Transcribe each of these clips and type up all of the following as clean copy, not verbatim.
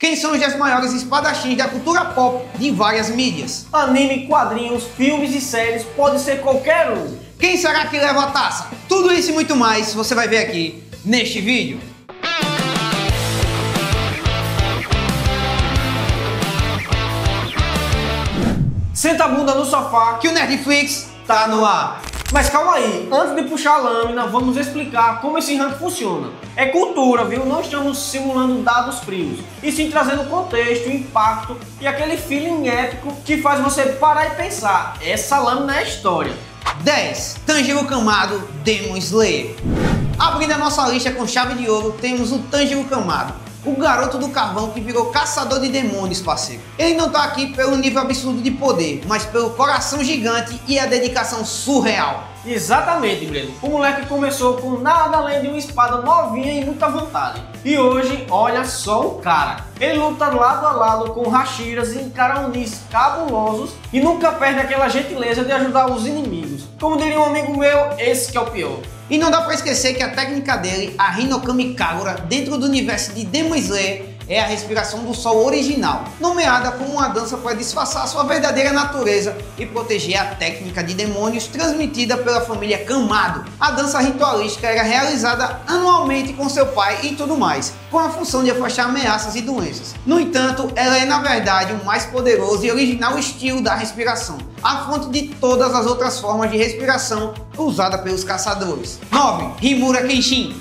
Quem são os 10 maiores espadachins da cultura pop de várias mídias? Anime, quadrinhos, filmes e séries, pode ser qualquer um. Quem será que leva a taça? Tudo isso e muito mais você vai ver aqui neste vídeo. Senta a bunda no sofá Que o Nerdflix tá no ar. Mas calma aí, antes de puxar a lâmina, vamos explicar como esse ranking funciona. É cultura, viu? Não estamos simulando dados frios, e sim trazendo contexto, impacto e aquele feeling épico que faz você parar e pensar, essa lâmina é história. 10. Tanjiro Kamado, Demon Slayer. Abrindo a nossa lista com chave de ouro, temos o Tanjiro Kamado, o garoto do carvão que virou caçador de demônios, parceiro. Ele não tá aqui pelo nível absurdo de poder, mas pelo coração gigante e a dedicação surreal. Exatamente, Breno. O moleque começou com nada além de uma espada novinha e muita vontade. E hoje, olha só o cara. Ele luta lado a lado com Hashiras e encara Onis cabulosos e nunca perde aquela gentileza de ajudar os inimigos. Como diria um amigo meu, esse que é o pior. E não dá pra esquecer que a técnica dele, a Hinokami Kagura, dentro do universo de Demon Slayer, é a respiração do sol original, nomeada como uma dança para disfarçar sua verdadeira natureza e proteger a técnica de demônios transmitida pela família Kamado. A dança ritualística era realizada anualmente com seu pai e tudo mais, com a função de afastar ameaças e doenças. No entanto, ela é na verdade o mais poderoso e original estilo da respiração, a fonte de todas as outras formas de respiração usada pelos caçadores. 9. Himura Kenshin.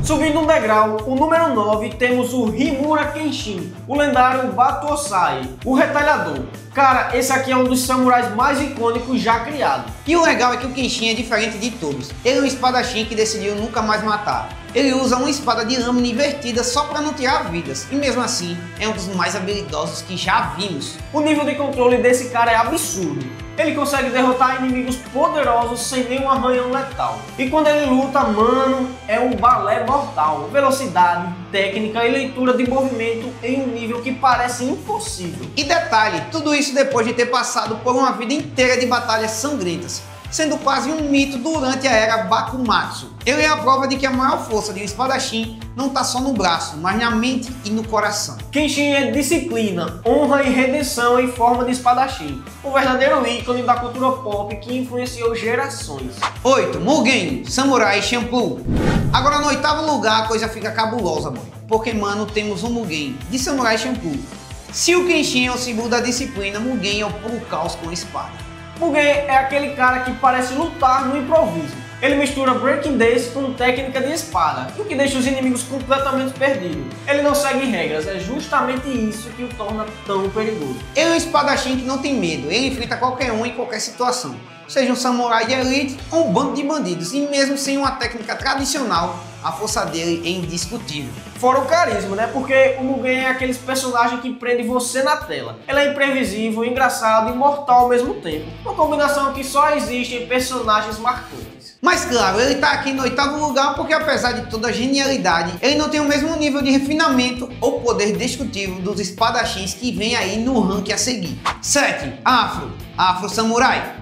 Subindo um degrau, o número 9, temos o Himura Kenshin, o lendário Batosai, o retalhador. Cara, esse aqui é um dos samurais mais icônicos já criado. E o legal é que o Kenshin é diferente de todos. Ele é um espadachim que decidiu nunca mais matar. Ele usa uma espada de lâmina invertida só para não tirar vidas, e mesmo assim é um dos mais habilidosos que já vimos. O nível de controle desse cara é absurdo. Ele consegue derrotar inimigos poderosos sem nenhum arranhão letal. E quando ele luta, mano, é um balé mortal. Velocidade, técnica e leitura de movimento em um nível que parece impossível. E detalhe, tudo isso depois de ter passado por uma vida inteira de batalhas sangrentas, sendo quase um mito durante a era Bakumatsu. Ele é a prova de que a maior força de um espadachim não está só no braço, mas na mente e no coração. Kenshin é disciplina, honra e redenção em forma de espadachim. O verdadeiro ícone da cultura pop que influenciou gerações. 8. Mugen, Samurai Champloo. Agora no 8º lugar a coisa fica cabulosa, mano. Porque, mano, temos o Mugen, de Samurai Champloo. Se o Kenshin é o símbolo da disciplina, Mugen é o puro caos com espada. Mugen é aquele cara que parece lutar no improviso. Ele mistura breaking dance com técnica de espada, o que deixa os inimigos completamente perdidos. Ele não segue regras, é justamente isso que o torna tão perigoso. Ele é um espadachim que não tem medo, ele enfrenta qualquer um em qualquer situação. Seja um samurai de elite ou um bando de bandidos, e mesmo sem uma técnica tradicional, a força dele é indiscutível. Fora o carisma, né? Porque o Mugen é aqueles personagens que prende você na tela. Ele é imprevisível, engraçado e mortal ao mesmo tempo. Uma combinação que só existe em personagens marcantes. Mas claro, ele tá aqui no 8º lugar porque apesar de toda a genialidade, ele não tem o mesmo nível de refinamento ou poder destrutivo dos espadachins que vem aí no ranking a seguir. 7. Afro Samurai.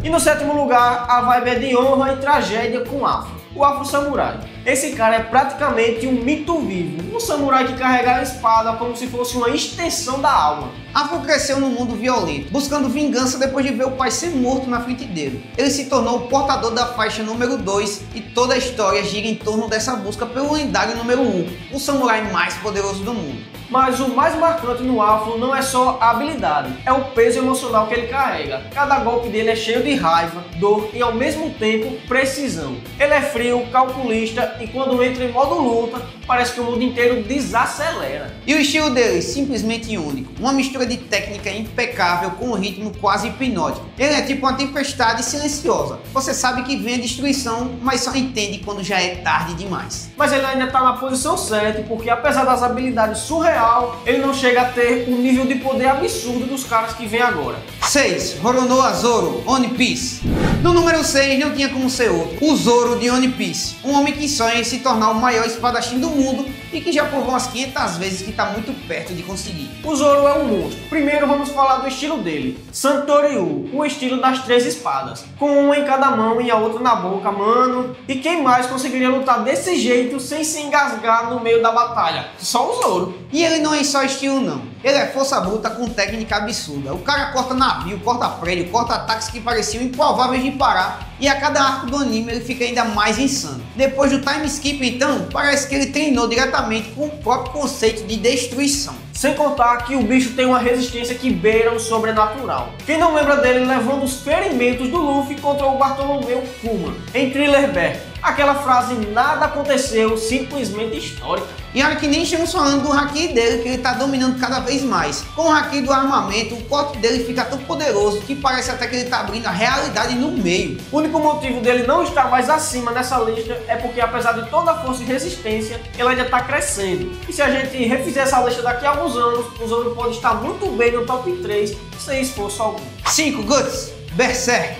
E no 7º lugar, a vibe é de honra e tragédia com Afro, o Afro Samurai. Esse cara é praticamente um mito vivo, um samurai que carrega a espada como se fosse uma extensão da alma. Afro cresceu num mundo violento, buscando vingança depois de ver o pai ser morto na frente dele. Ele se tornou o portador da faixa número 2 e toda a história gira em torno dessa busca pelo lendário número 1, o samurai mais poderoso do mundo. Mas o mais marcante no Afro não é só a habilidade, é o peso emocional que ele carrega. Cada golpe dele é cheio de raiva, dor e ao mesmo tempo precisão. Ele é frio, calculista e quando entra em modo luta, parece que o mundo inteiro desacelera. E o estilo dele, simplesmente único, uma mistura de técnica impecável com um ritmo quase hipnótico. Ele é tipo uma tempestade silenciosa. Você sabe que vem a destruição, mas só entende quando já é tarde demais. Mas ele ainda está na posição 7, porque apesar das habilidades surreal, ele não chega a ter o nível de poder absurdo dos caras que vem agora. 6. Roronoa Zoro, One Piece. No número 6 não tinha como ser outro, o Zoro de One Piece, um homem que sonha em se tornar o maior espadachim do mundo e que já provou umas 500 vezes que tá muito perto de conseguir. O Zoro é um monstro. Primeiro vamos falar do estilo dele, Santoryu, o estilo das 3 espadas, com uma em cada mão e a outra na boca, mano. E quem mais conseguiria lutar desse jeito sem se engasgar no meio da batalha? Só o Zoro. E ele não é só estilo não, ele é força bruta com técnica absurda. O cara corta navio, corta prédio, corta ataques que pareciam improváveis de parar, e a cada arco do anime ele fica ainda mais insano. Depois do time skip então, parece que ele treinou diretamente com o próprio conceito de destruição. Sem contar que o bicho tem uma resistência que beira o sobrenatural. Quem não lembra dele levando os ferimentos do Luffy contra o Bartolomeu Kuma em Thriller Bark? Aquela frase "nada aconteceu", simplesmente histórica. E olha que nem estamos falando do haki dele, que ele tá dominando cada vez mais. Com o haki do armamento, o corte dele fica tão poderoso que parece até que ele tá abrindo a realidade no meio. O único motivo dele não estar mais acima nessa lista é porque, apesar de toda a força e resistência, ele ainda está crescendo. E se a gente refizer essa lista daqui a alguns anos, o Zoro pode estar muito bem no top 3 sem esforço algum. 5. Guts, Berserk.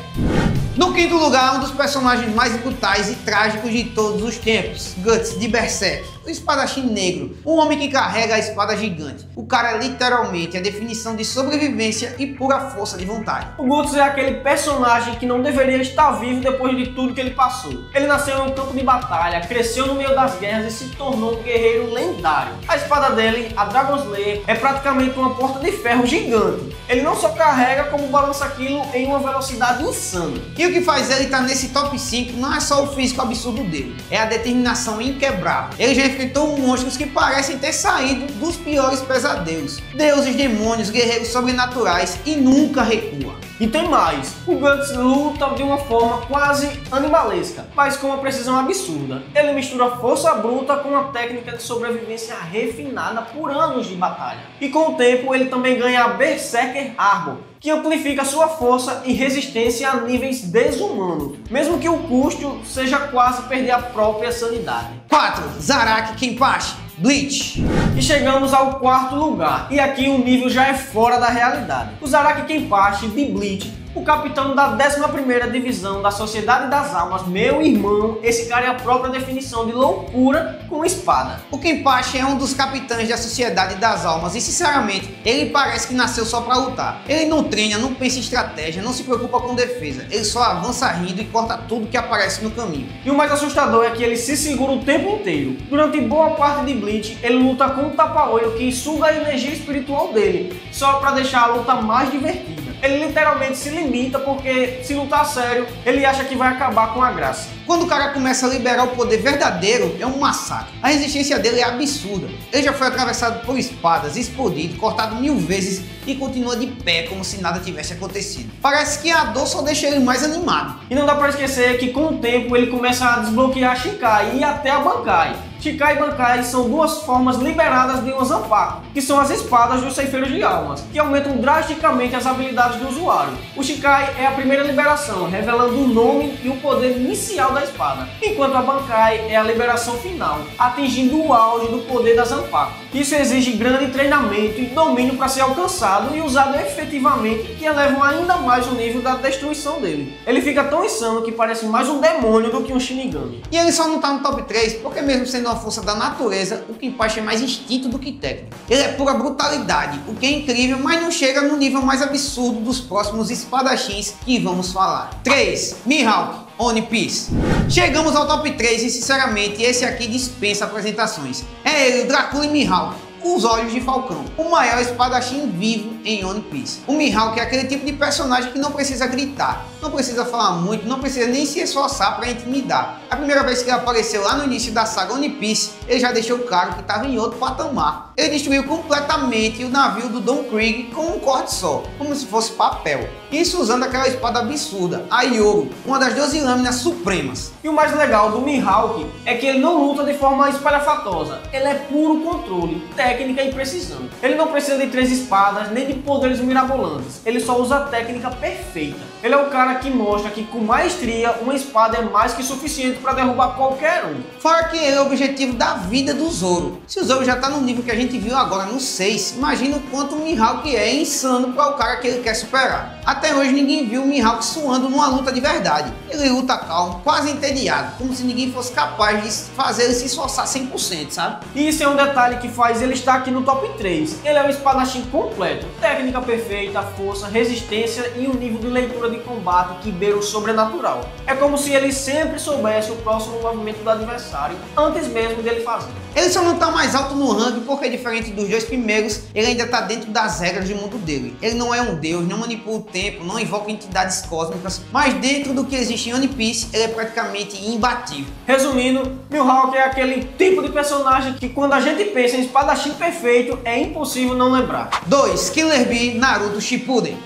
No quinto lugar, um dos personagens mais brutais e trágicos de todos os tempos, Guts de Berserk. O espadachim negro, um homem que carrega a espada gigante. O cara é literalmente a definição de sobrevivência e pura força de vontade. O Guts é aquele personagem que não deveria estar vivo depois de tudo que ele passou. Ele nasceu em um campo de batalha, cresceu no meio das guerras e se tornou um guerreiro lendário. A espada dele, a Dragon Slayer, é praticamente uma porta de ferro gigante. Ele não só carrega, como balança aquilo em uma velocidade insana. E o que faz ele estar nesse top 5 não é só o físico absurdo dele, é a determinação inquebrável. Ele já enfrentou monstros que parecem ter saído dos piores pesadelos, deuses, demônios, guerreiros sobrenaturais, e nunca recua. E tem mais, o Guts luta de uma forma quase animalesca, mas com uma precisão absurda. Ele mistura força bruta com uma técnica de sobrevivência refinada por anos de batalha. E com o tempo ele também ganha a Berserker Arbor, que amplifica sua força e resistência a níveis desumanos, mesmo que o custo seja quase perder a própria sanidade. 4. Zaraki Kenpachi, Bleach. E chegamos ao quarto lugar, e aqui o nível já é fora da realidade. O Zaraki Kenpachi de Bleach, o capitão da 11ª divisão da Sociedade das Almas, meu irmão, esse cara é a própria definição de loucura com espada. O Kenpachi é um dos capitães da Sociedade das Almas e, sinceramente, ele parece que nasceu só pra lutar. Ele não treina, não pensa em estratégia, não se preocupa com defesa, ele só avança rindo e corta tudo que aparece no caminho. E o mais assustador é que ele se segura o tempo inteiro. Durante boa parte de Bleach, ele luta com um tapa-olho que suga a energia espiritual dele, só pra deixar a luta mais divertida. Ele literalmente se limita porque, se lutar sério, ele acha que vai acabar com a graça. Quando o cara começa a liberar o poder verdadeiro, é um massacre. A resistência dele é absurda. Ele já foi atravessado por espadas, explodido, cortado 1000 vezes e continua de pé como se nada tivesse acontecido. Parece que a dor só deixa ele mais animado. E não dá pra esquecer que com o tempo ele começa a desbloquear Shikai e até a Bankai. Shikai e Bankai são duas formas liberadas de uma Zanpakuto, que são as espadas dos ceifeiros de almas, que aumentam drasticamente as habilidades do usuário. O Shikai é a primeira liberação, revelando o nome e o poder inicial da espada, enquanto a Bankai é a liberação final, atingindo o auge do poder da Zanpakuto. Isso exige grande treinamento e domínio para ser alcançado e usado efetivamente, que elevam ainda mais o nível da destruição dele. Ele fica tão insano que parece mais um demônio do que um Shinigami. E ele só não tá no top 3 porque, mesmo sendo uma força da natureza, o Kenpachi é mais instinto do que técnico. Ele é pura brutalidade, o que é incrível, mas não chega no nível mais absurdo dos próximos espadachins que vamos falar. 3. Mihawk, One Piece. Chegamos ao top 3 e, sinceramente, esse aqui dispensa apresentações. É ele, o Dracula e Mihawk, os olhos de Falcão, o maior espadachim vivo em One Piece. O Mihawk é aquele tipo de personagem que não precisa gritar, não precisa falar muito, não precisa nem se esforçar para intimidar. A primeira vez que ele apareceu lá no início da saga One Piece, ele já deixou claro que estava em outro patamar. Ele destruiu completamente o navio do Don Krieg com um corte só, como se fosse papel. Isso usando aquela espada absurda, a Yoro, uma das 12 lâminas supremas. E o mais legal do Mihawk é que ele não luta de forma espalhafatosa, ele é puro controle, técnica e precisão. Ele não precisa de 3 espadas, nem de tem poderes mirabolantes, ele só usa a técnica perfeita. Ele é o cara que mostra que com maestria uma espada é mais que suficiente para derrubar qualquer um. Fora que ele é o objetivo da vida do Zoro. Se o Zoro já tá no nível que a gente viu agora no 6, imagina o quanto o Mihawk é insano para o cara que ele quer superar. Até hoje ninguém viu o Mihawk suando numa luta de verdade. Ele luta calmo, quase entediado, como se ninguém fosse capaz de fazer ele se esforçar 100%, sabe? E isso é um detalhe que faz ele estar aqui no top 3. Ele é um espadachim completo, técnica perfeita, força, resistência e um nível de leitura de combate que beira o sobrenatural. É como se ele sempre soubesse o próximo movimento do adversário antes mesmo dele fazer. Ele só não tá mais alto no ranking porque, diferente dos dois primeiros, ele ainda tá dentro das regras do mundo dele. Ele não é um deus, não manipula o tempo, não invoca entidades cósmicas, mas dentro do que existe em One Piece, ele é praticamente imbatível. Resumindo, Mihawk é aquele tipo de personagem que quando a gente pensa em espadachim perfeito, é impossível não lembrar. 2. Killer Bee, Naruto Shippuden.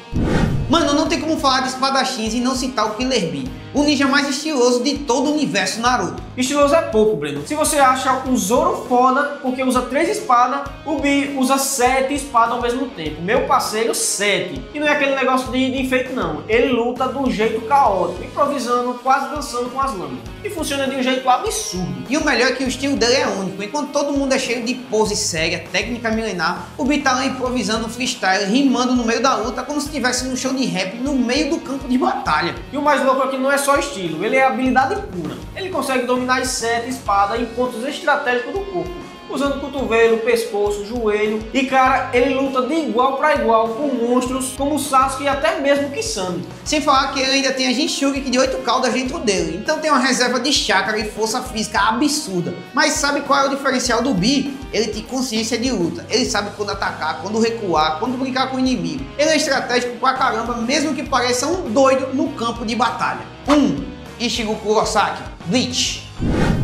Mano, não tem como falar de espadachins e não citar o Killer Bee, o ninja mais estiloso de todo o universo Naruto. Estiloso é pouco, Breno. Se você acha o Zoro foda porque usa 3 espadas, o Bee usa 7 espadas ao mesmo tempo. Meu parceiro, 7. E não é aquele negócio de enfeite não. Ele luta de um jeito caótico, improvisando, quase dançando com as lâminas. E funciona de um jeito absurdo. E o melhor é que o estilo dele é único. Enquanto todo mundo é cheio de pose séria, técnica milenar, o Bee tá lá improvisando freestyle, rimando no meio da luta, como se estivesse num show de rap no meio do campo de batalha. E o mais louco é que não é só estilo, ele é habilidade pura. Ele consegue dominar as 7 espadas em pontos estratégicos do corpo, usando cotovelo, pescoço, joelho. E cara, ele luta de igual para igual com monstros como o Sasuke e até mesmo o Kisame. Sem falar que ele ainda tem a Jinchuriki de 8 caudas dentro dele, então tem uma reserva de chakra e força física absurda. Mas sabe qual é o diferencial do Bee? Ele tem consciência de luta, ele sabe quando atacar, quando recuar, quando brincar com o inimigo. Ele é estratégico pra caramba, mesmo que pareça um doido no campo de batalha. 1. Ichigo Kurosaki, Bleach.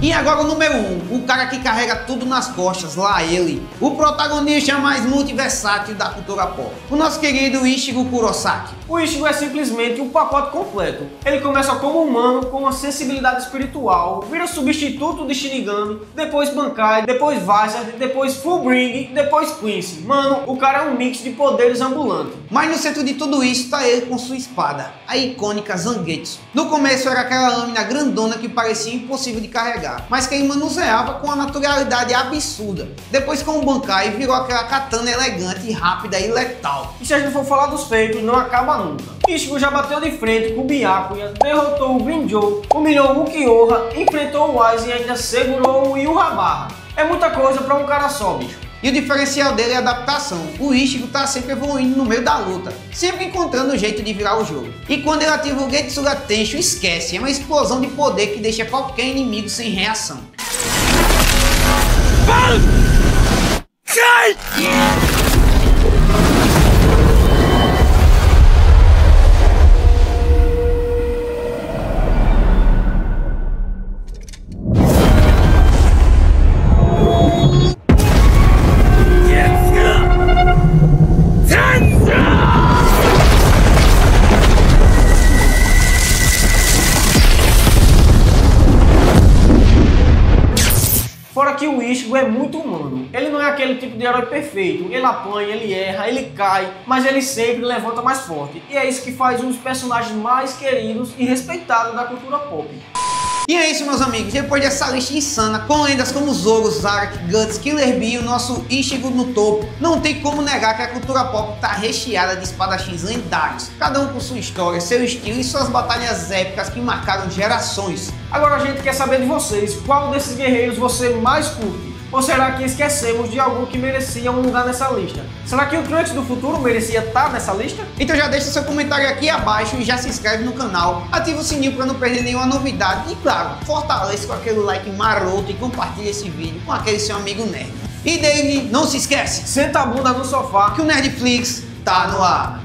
E agora o número 1, o cara que carrega tudo nas costas, lá ele, o protagonista mais multiversátil da cultura pop, o nosso querido Ichigo Kurosaki. O Ichigo é simplesmente um pacote completo. Ele começa como humano com uma sensibilidade espiritual, vira substituto de Shinigami, depois Bankai, depois Vizard, depois Fullbring, depois Quincy. Mano, o cara é um mix de poderes ambulante. Mas no centro de tudo isso tá ele com sua espada, a icônica Zangetsu. No começo era aquela lâmina grandona que parecia impossível de carregar, mas que ele manuseava com uma naturalidade absurda. Depois com o Bankai virou aquela katana elegante, rápida e letal. E se a gente for falar dos feitos, não acaba nunca. Ichigo já bateu de frente com o Byakuya, derrotou o Green-Joe, humilhou o Ukiyoha, enfrentou o Aizen e ainda segurou o Yhwach. É muita coisa pra um cara só, bicho. E o diferencial dele é a adaptação. O Ichigo tá sempre evoluindo no meio da luta, sempre encontrando um jeito de virar o jogo. E quando ele ativa o Getsuga Tensho, esquece, é uma explosão de poder que deixa qualquer inimigo sem reação. Fora que o Ichigo é muito humano. Ele não é aquele tipo de herói perfeito. Ele apanha, ele erra, ele cai, mas ele sempre levanta mais forte. E é isso que faz um dos personagens mais queridos e respeitados da cultura pop. E é isso, meus amigos, depois dessa lista insana, com lendas como Zoro, Zark, Guts, Killer Bee e o nosso Ichigo no topo, não tem como negar que a cultura pop está recheada de espadachins lendários, cada um com sua história, seu estilo e suas batalhas épicas que marcaram gerações. Agora a gente quer saber de vocês, qual desses guerreiros você mais curte? Ou será que esquecemos de algum que merecia um lugar nessa lista? Será que o Trunks do futuro merecia estar nessa lista? Então já deixa seu comentário aqui abaixo e já se inscreve no canal, ativa o sininho para não perder nenhuma novidade e claro, fortalece com aquele like maroto e compartilha esse vídeo com aquele seu amigo nerd. E Dave, não se esquece, Senta a bunda no sofá que o Nerdflix tá no ar.